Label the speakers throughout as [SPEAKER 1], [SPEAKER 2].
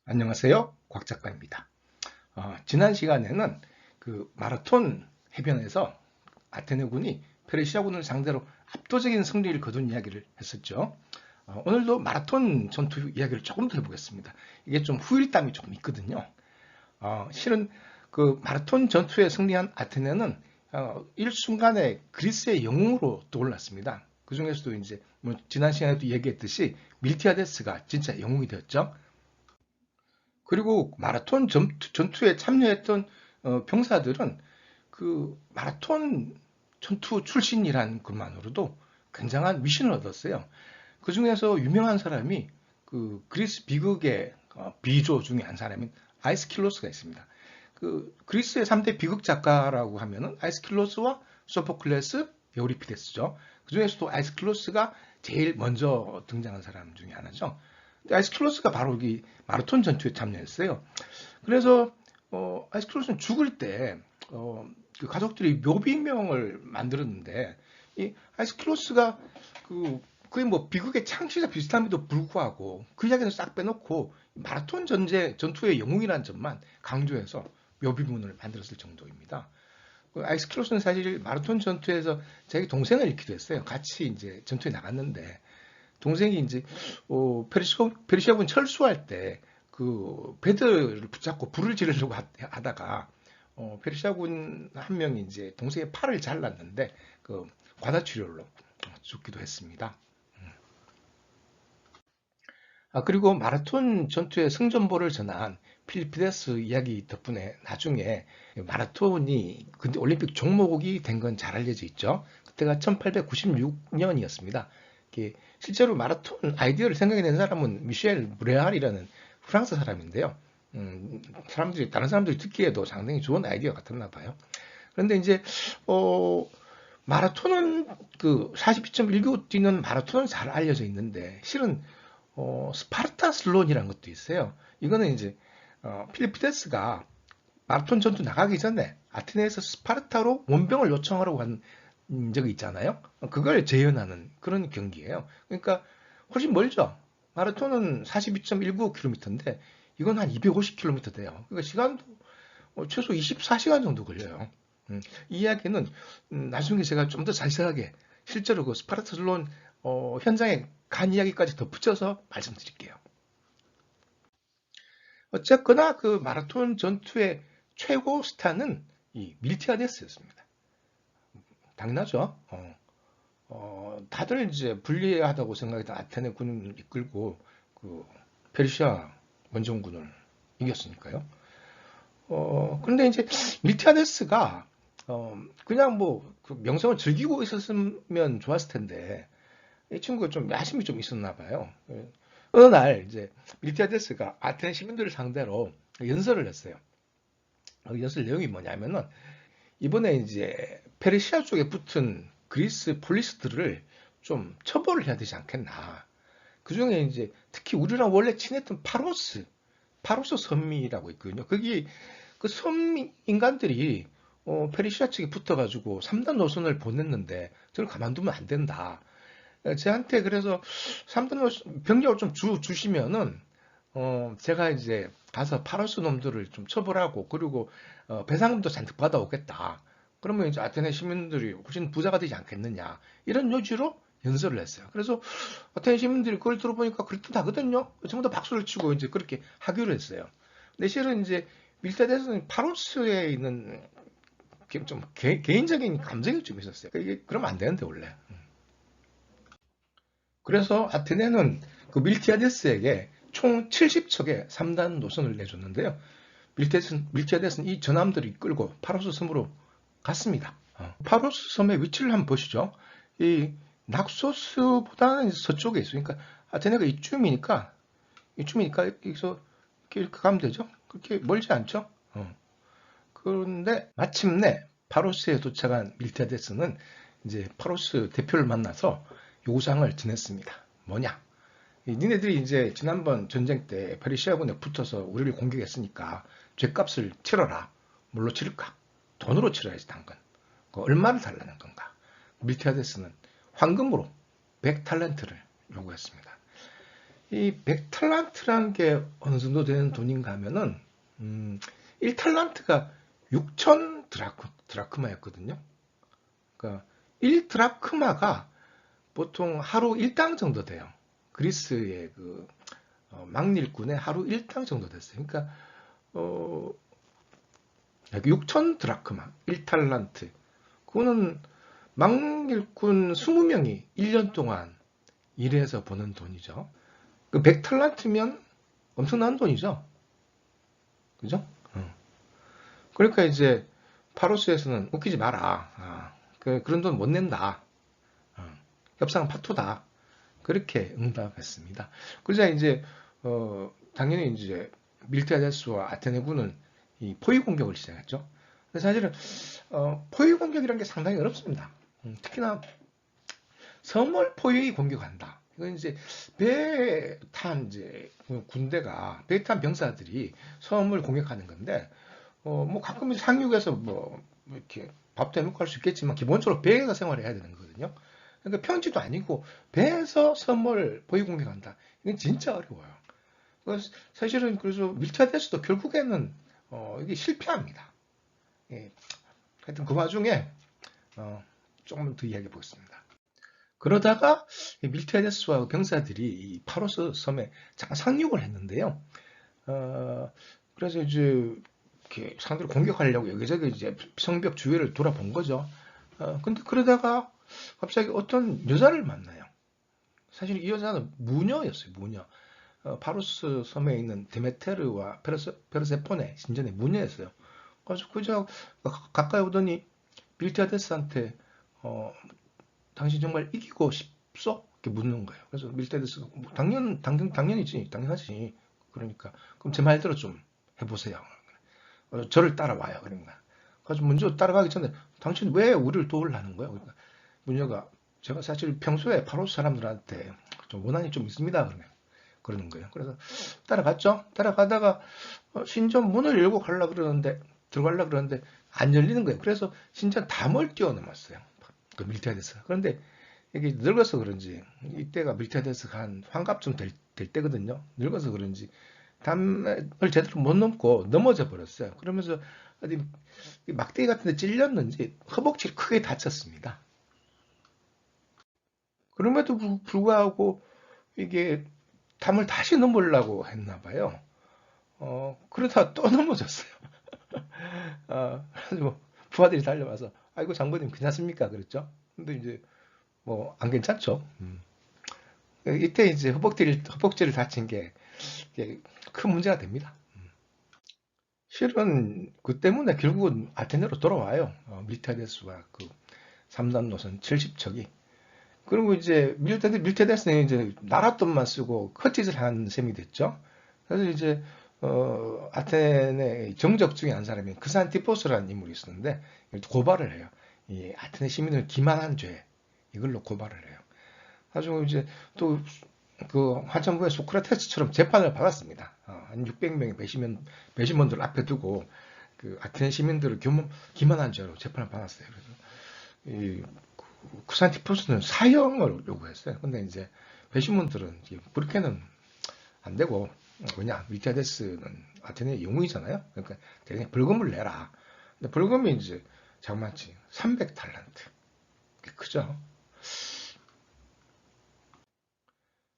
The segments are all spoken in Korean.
[SPEAKER 1] 안녕하세요. 곽 작가입니다. 지난 시간에는 그 마라톤 해변에서 아테네군이 페르시아군을 상대로 압도적인 승리를 거둔 이야기를 했었죠. 오늘도 마라톤 전투 이야기를 조금 더 해보겠습니다. 이게 좀 후일담이 조금 있거든요. 실은 그 마라톤 전투에 승리한 아테네는 일순간에 그리스의 영웅으로 떠올랐습니다. 그 중에서도 이제 뭐 지난 시간에도 얘기했듯이 밀티아데스가 진짜 영웅이 되었죠. 그리고 마라톤 전투에 참여했던 병사들은 그 마라톤 전투 출신이라는 것만으로도 굉장한 위신을 얻었어요. 그 중에서 유명한 사람이 그 그리스 비극의 비조 중에 한 사람인 아이스킬로스가 있습니다. 그 그리스의 3대 비극 작가라고 하면은 아이스킬로스와 소포클레스, 에우리피데스죠. 그 중에서도 아이스킬로스가 제일 먼저 등장한 사람 중에 하나죠. 아이스클로스가 바로 여기 마라톤 전투에 참여했어요. 그래서 아이스클로스는 죽을 때 그 가족들이 묘비명을 만들었는데 이 아이스클로스가 거의 뭐 비극의 창시자 비슷함에도 불구하고 그 이야기는 싹 빼놓고 마라톤 전투의 영웅이라는 점만 강조해서 묘비문을 만들었을 정도입니다. 아이스클로스는 사실 마라톤 전투에서 자기 동생을 잃기도 했어요. 같이 이제 전투에 나갔는데 동생이 이제 페르시아군 철수할 때 그 배들을 붙잡고 불을 지르려고 하다가 페르시아군 한 명이 이제 동생의 팔을 잘랐는데 그 과다출혈로 죽기도 했습니다. 그리고 마라톤 전투의 승전보를 전한 필리피데스 이야기 덕분에 나중에 마라톤이 근데 올림픽 종목이 된 건 잘 알려져 있죠. 그때가 1896년이었습니다. 실제로 마라톤 아이디어를 생각해낸 사람은 미셸 브레알이라는 프랑스 사람인데요. 다른 사람들이 듣기에도 상당히 좋은 아이디어 같았나 봐요. 그런데 이제 마라톤은 그 42.19 뛰는 마라톤은 잘 알려져 있는데 실은 스파르타 슬론이라는 것도 있어요. 이거는 이제 필리피데스가 마라톤 전투 나가기 전에 아테네에서 스파르타로 원병을 요청하라고 한 적이 있잖아요. 그걸 재현하는 그런 경기예요. 그러니까 훨씬 멀죠. 마라톤은 42.19km인데 이건 한 250km 돼요. 그러니까 시간도 최소 24시간 정도 걸려요. 이 이야기는 나중에 제가 좀 더 자세하게 실제로 그 스파르타슬론 현장에 간 이야기까지 덧붙여서 말씀드릴게요. 어쨌거나 그 마라톤 전투의 최고 스타는 이 밀티아데스였습니다. 당연하죠. 다들 이제 불리하다고 생각했던 아테네 군을 이끌고 그 페르시아 원정군을 이겼으니까요. 그런데 이제 밀티아데스가 그냥 뭐그 명성을 즐기고 있었으면 좋았을 텐데 이 친구가 좀 야심이 좀 있었나 봐요. 어느 날 이제 밀티아데스가 아테네 시민들을 상대로 연설을 했어요. 연설 내용이 뭐냐면은 이번에 이제 페르시아 쪽에 붙은 그리스 폴리스들을 좀 처벌을 해야 되지 않겠나. 그 중에 이제 특히 우리랑 원래 친했던 파로스 섬이라고 있거든요. 거기 그 섬 인간들이 페르시아 측에 붙어가지고 3단 노선을 보냈는데 저를 가만두면 안 된다. 저한테 그래서 3단 노선 병력을 좀 주시면은 제가 이제 가서 파로스 놈들을 좀 처벌하고 그리고 배상금도 잔뜩 받아오겠다. 그러면 이제 아테네 시민들이 훨씬 부자가 되지 않겠느냐. 이런 요지로 연설을 했어요. 그래서 아테네 시민들이 그걸 들어보니까 그럴듯하거든요. 전부 다 박수를 치고 이제 그렇게 하기로 했어요. 근데 실은 이제 밀타데스는 파로스에 있는 좀 개인적인 감정이 좀 있었어요. 이게 그러면 안 되는데 원래. 그래서 아테네는 그 밀티아데스에게 총 70척의 3단 노선을 내줬는데요. 밀티아데스는 이 전함들을 끌고 파로스 섬으로 갔습니다. 파로스 섬의 위치를 한번 보시죠. 이 낙소스보다는 서쪽에 있어요. 그러니까 아테네가 이쯤이니까 여기서 이렇게 가면 되죠. 그렇게 멀지 않죠. 그런데 마침내 파로스에 도착한 밀티아데스는 이제 파로스 대표를 만나서 요구사항을 전했습니다. 뭐냐? 니네들이 이제 지난번 전쟁 때 페르시아군에 붙어서 우리를 공격했으니까 죗값을 치러라. 뭘로 치를까? 돈으로 치러야지 당근. 그 얼마를 달라는 건가? 밀티아데스는 황금으로 100탈렌트를 요구했습니다. 이 100탈란트라는 게 어느 정도 되는 돈인가 하면은 1탈란트가 6천 드라크마였거든요. 그러니까 1드라크마가 보통 하루 1당 정도 돼요. 그리스의 그 망릴군의 하루 1당 정도 됐어요. 그러니까 6천 드라크마, 1탈란트. 그거는 망릴군 20명이 1년 동안 일해서 버는 돈이죠. 그 100탈란트면 엄청난 돈이죠. 그죠? 그러니까 이제 파로스에서는 웃기지 마라. 그런 돈 못 낸다. 협상은 파토다. 그렇게 응답했습니다. 그러자 이제 당연히 이제 밀티아데스와 아테네군은 이 포위 공격을 시작했죠. 근데 사실은 포위 공격이라는 게 상당히 어렵습니다. 특히나 섬을 포위 공격한다. 이건 이제 배에 탄 이제 군대가 배에 탄 병사들이 섬을 공격하는 건데 뭐 가끔 상륙해서 뭐 이렇게 밥도 해먹고 할 수 있겠지만 기본적으로 배에서 생활해야 되는 거거든요. 그러니까 평지도 아니고 배에서 섬을 포위 공격한다. 이건 진짜 어려워요. 사실은 그래서 밀타데스도 결국에는 이게 실패합니다. 예. 하여튼 그 와중에 조금 더 이야기해 보겠습니다. 그러다가 밀티아데스와 병사들이 이 파로스 섬에 잠깐 상륙을 했는데요. 그래서 이제 이렇게 상대를 공격하려고 여기저기 이제 성벽 주위를 돌아본 거죠. 근데 그러다가 갑자기 어떤 여자를 만나요. 사실 이 여자는 무녀였어요, 무녀. 파로스 섬에 있는 데메테르와 페르세포네 신전의 무녀였어요. 그래서 그저 가까이 오더니 밀티아데스한테 당신 정말 이기고 싶소? 이렇게 묻는 거예요. 그래서 밀티아데스가 당연히지, 당연하지. 그러니까 그럼 제 말대로 좀 해보세요. 저를 따라와요. 그러니까. 그래서 먼저 따라가기 전에 당신 왜 우리를 도우려는 거예요? 그러니까 무녀가 제가 사실 평소에 파로스 사람들한테 좀 원한이 좀 있습니다. 그러는 거예요. 그래서 따라갔죠. 따라가다가 신전 문을 열고 들어가려고 그러는데 안 열리는 거예요. 그래서 신전 담을 뛰어넘었어요. 그 밀티아데스. 그런데 이게 늙어서 그런지 이때가 밀티아데스가 한 환갑쯤 될 때거든요. 늙어서 그런지 담을 제대로 못 넘고 넘어져 버렸어요. 그러면서 어디 막대기 같은 데 찔렸는지 허벅지를 크게 다쳤습니다. 그럼에도 불구하고 이게 담을 다시 넘으려고 했나 봐요. 그러다 또 넘어졌어요. 그래서 뭐 부하들이 달려와서 아이고 장군님 괜찮습니까? 그랬죠. 근데 이제 뭐 안 괜찮죠. 이때 이제 허벅지를 다친 게 큰 문제가 됩니다. 실은 그 때문에 결국은 아테네로 돌아와요. 밀타데스와 그 3단 노선 70척이. 그리고 이제 밀타데스는 이제 나랏돈만 쓰고 헛짓을 한 셈이 됐죠. 그래서 이제 아테네 정적 중에 한 사람이 크산티포스라는 인물이 있었는데 고발을 해요. 이 아테네 시민을 기만한 죄 이걸로 고발을 해요. 가지고 이제 또 그 한참 후에 소크라테스처럼 재판을 받았습니다. 한 600명의 배심원들 앞에 두고 그 아테네 시민들을 기만한 죄로 재판을 받았어요. 그래서 이 크산티포스는 사형을 요구했어요. 근데 이제 배심원들은 그렇게는 안 되고 왜냐 밀티아데스는 아테네의 영웅이잖아요. 그러니까 대신 벌금을 내라. 근데 벌금이 이제 장만치 300탈란트. 크죠.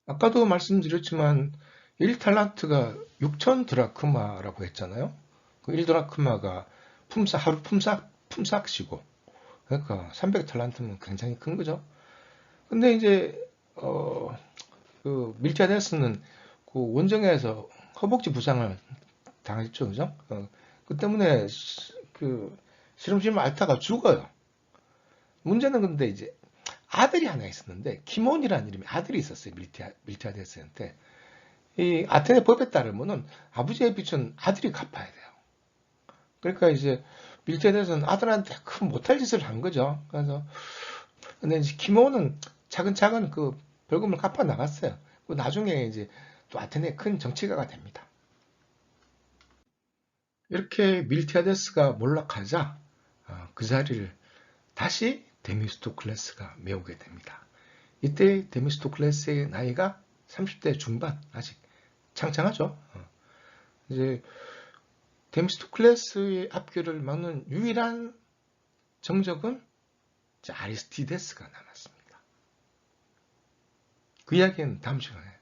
[SPEAKER 1] 아까도 말씀드렸지만 1탈란트가 6천 드라크마라고 했잖아요. 그 1드라크마가 하루 품삯이고 그러니까 300탈란트면 굉장히 큰 거죠. 근데 이제 그 밀티아데스는 그 원정에서 허벅지 부상을 당했죠, 그죠? 그 때문에 그 시름시름 앓다가 죽어요. 문제는 근데 이제 아들이 하나 있었는데 키몬이라는 이름의 아들이 있었어요. 밀티아데스한테. 이 아테네 법에 따르면은 아버지의 빚은 아들이 갚아야 돼요. 그러니까 이제 밀티아데스는 아들한테 큰 못할 짓을 한 거죠. 그래서 근데 이제 키몬은 차근차근 그 벌금을 갚아 나갔어요. 나중에 이제 또 아테네 큰 정치가가 됩니다. 이렇게 밀티아데스가 몰락하자 그 자리를 다시 데미스토클레스가 메우게 됩니다. 이때 데미스토클레스의 나이가 30대 중반, 아직 창창하죠. 이제 데미스토클레스의 앞길을 막는 유일한 정적은 아리스티데스가 남았습니다. 그 이야기는 다음 시간에